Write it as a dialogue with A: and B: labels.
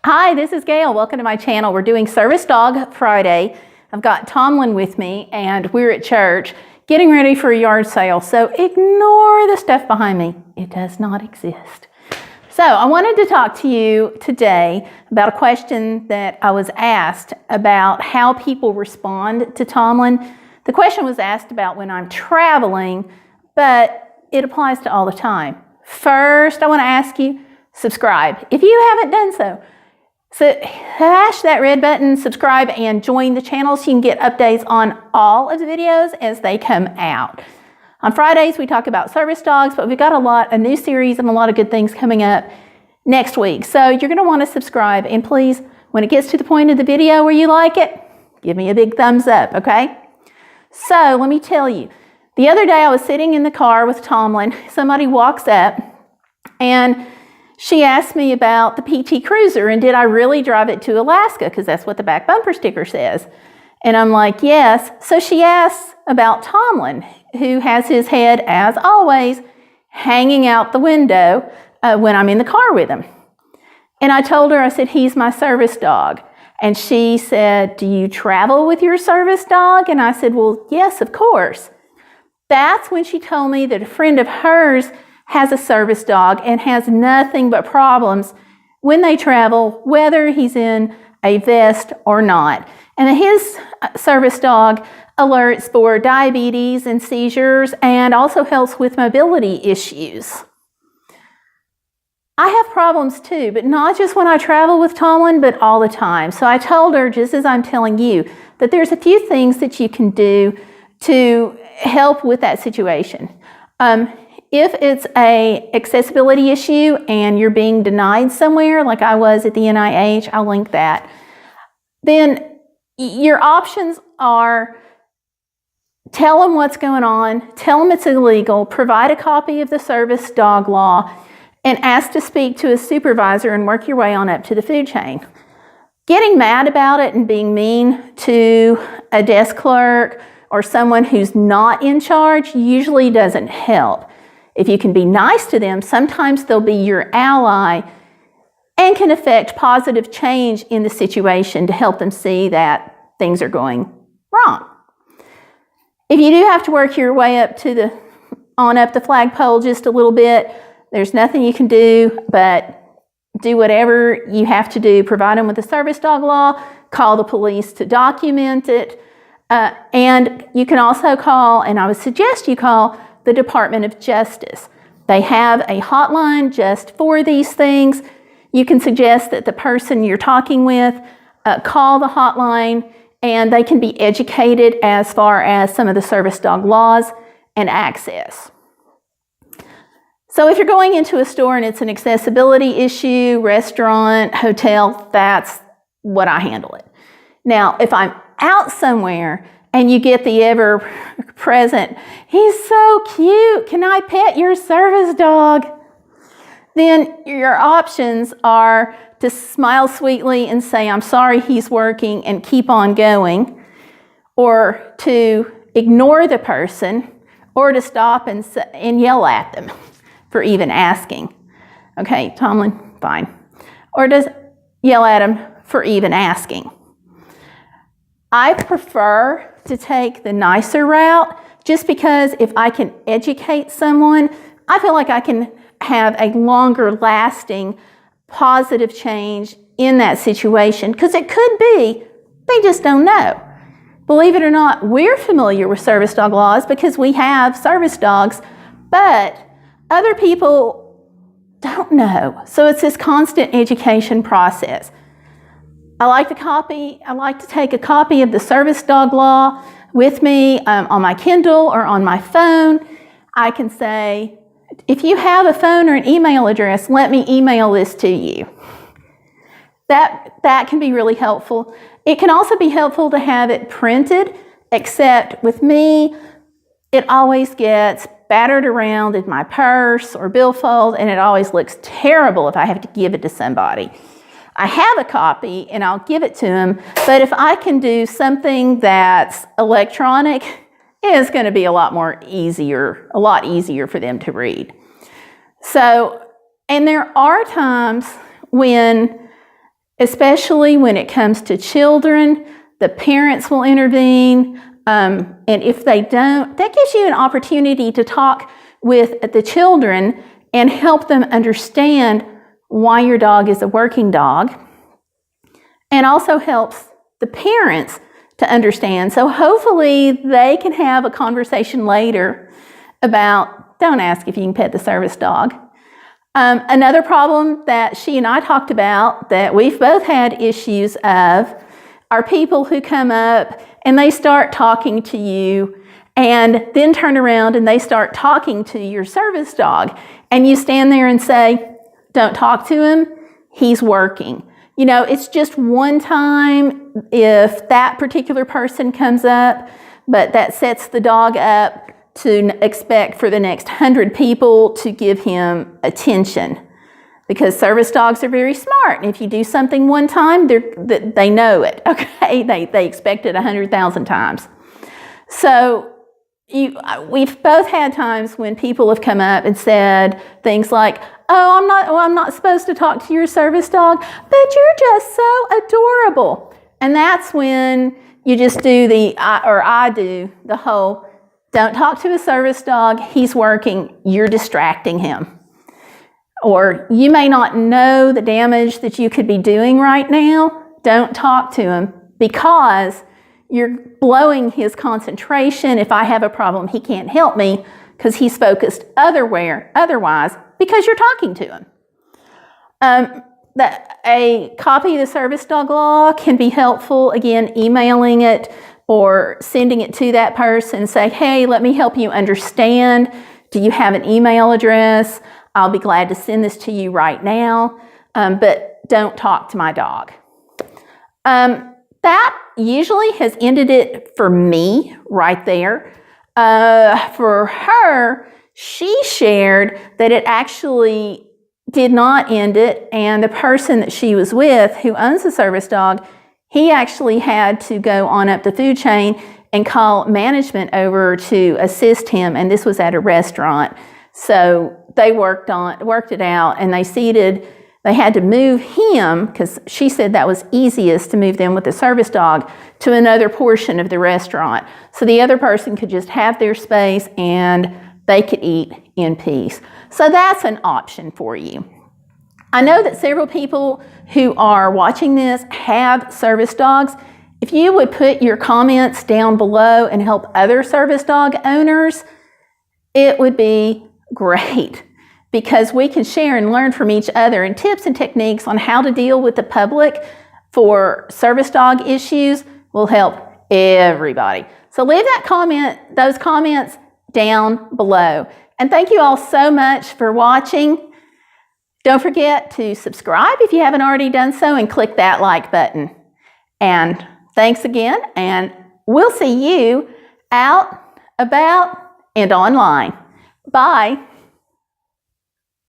A: Hi, this is Gayle. Welcome to my channel. We're doing Service Dog Friday. I've got Tomlin with me and we're at church getting ready for a yard sale. So ignore the stuff behind me. It does not exist. So I wanted to talk to you today about a question that I was asked about how people respond to Tomlin. The question was asked about when I'm traveling, but it applies to all the time. First, I want to ask you, subscribe if you haven't done so. So hash that red button, subscribe, and join the channel so you can get updates on all of the videos as they come out. On Fridays, we talk about service dogs, but we've got a new series and a lot of good things coming up next week. So you're going to want to subscribe, and please, when it gets to the point of the video where you like it, give me a big thumbs up, okay? So let me tell you, the other day I was sitting in the car with Tomlin. Somebody walks up and she asked me about the PT Cruiser and did I really drive it to Alaska, because that's what the back bumper sticker says. And I'm like, yes. So she asks about Tomlin, who has his head, as always, hanging out the window when I'm in the car with him. And I told her, I said, he's my service dog. And she said, do you travel with your service dog? And I said, well, yes, of course. That's when she told me that a friend of hers has a service dog and has nothing but problems when they travel, whether he's in a vest or not. And his service dog alerts for diabetes and seizures and also helps with mobility issues. I have problems too, but not just when I travel with Tomlin, but all the time. So I told her, just as I'm telling you, that there's a few things that you can do to help with that situation. If it's an accessibility issue and you're being denied somewhere, like I was at the NIH, I'll link that, then your options are tell them what's going on, tell them it's illegal, provide a copy of the service dog law, and ask to speak to a supervisor and work your way on up to the food chain. Getting mad about it and being mean to a desk clerk or someone who's not in charge usually doesn't help. If you can be nice to them, sometimes they'll be your ally and can affect positive change in the situation to help them see that things are going wrong. If you do have to work your way up to up the flagpole just a little bit, there's nothing you can do but do whatever you have to do. Provide them with a service dog law, call the police to document it, and you can also call, and I would suggest you call, the Department of Justice. They have a hotline just for these things. You can suggest that the person you're talking with call the hotline, and they can be educated as far as some of the service dog laws and access. So if you're going into a store and it's an accessibility issue, restaurant, hotel, that's what I handle it. Now, if I'm out somewhere and you get the ever-present, he's so cute, can I pet your service dog? Then your options are to smile sweetly and say, I'm sorry, he's working, and keep on going, or to ignore the person, or to stop and yell at them for even asking. Okay, Tomlin, fine. Or just yell at him for even asking. I prefer to take the nicer route just because if I can educate someone, I feel like I can have a longer lasting positive change in that situation, because it could be they just don't know. Believe it or not, we're familiar with service dog laws because we have service dogs, but other people don't know. So it's this constant education process. I like to take a copy of the service dog law with me on my Kindle or on my phone. I can say, if you have a phone or an email address, let me email this to you. That can be really helpful. It can also be helpful to have it printed, except with me, it always gets battered around in my purse or billfold, and it always looks terrible if I have to give it to somebody. I have a copy and I'll give it to them, but if I can do something that's electronic, it's going to be a lot easier for them to read. So, and there are times when especially when it comes to children. The parents will intervene, and if they don't, that gives you an opportunity to talk with the children and help them understand why your dog is a working dog, and also helps the parents to understand. So hopefully they can have a conversation later about, don't ask if you can pet the service dog. Another problem that she and I talked about that we've both had issues of are people who come up and they start talking to you and then turn around and they start talking to your service dog, and you stand there and say, don't talk to him, he's working. You know, it's just one time if that particular person comes up, but that sets the dog up to expect for the next 100 people to give him attention. Because service dogs are very smart, and if you do something one time, they know it, okay? They expect it 100,000 times. So we've both had times when people have come up and said things like, I'm not supposed to talk to your service dog, but you're just so adorable. And that's when you just do I do the whole, don't talk to a service dog, he's working, you're distracting him. Or you may not know the damage that you could be doing right now, don't talk to him because you're blowing his concentration. If I have a problem, he can't help me because he's focused otherwise because you're talking to him. A copy of the service dog law can be helpful, again, emailing it or sending it to that person and say, hey, let me help you understand. Do you have an email address? I'll be glad to send this to you right now, but don't talk to my dog. That usually has ended it for me right there. For her, she shared that it actually did not end it, and the person that she was with who owns the service dog, he actually had to go on up the food chain and call management over to assist him, and this was at a restaurant. So they worked it out, and they had to move him, because she said that was easiest to move them with the service dog, to another portion of the restaurant. So the other person could just have their space and they could eat in peace. So that's an option for you. I know that several people who are watching this have service dogs. If you would put your comments down below and help other service dog owners, it would be great, because we can share and learn from each other, and tips and techniques on how to deal with the public for service dog issues will help everybody. So leave those comments down below. And thank you all so much for watching. Don't forget to subscribe if you haven't already done so, and click that like button. And thanks again, and we'll see you out, about, and online. Bye.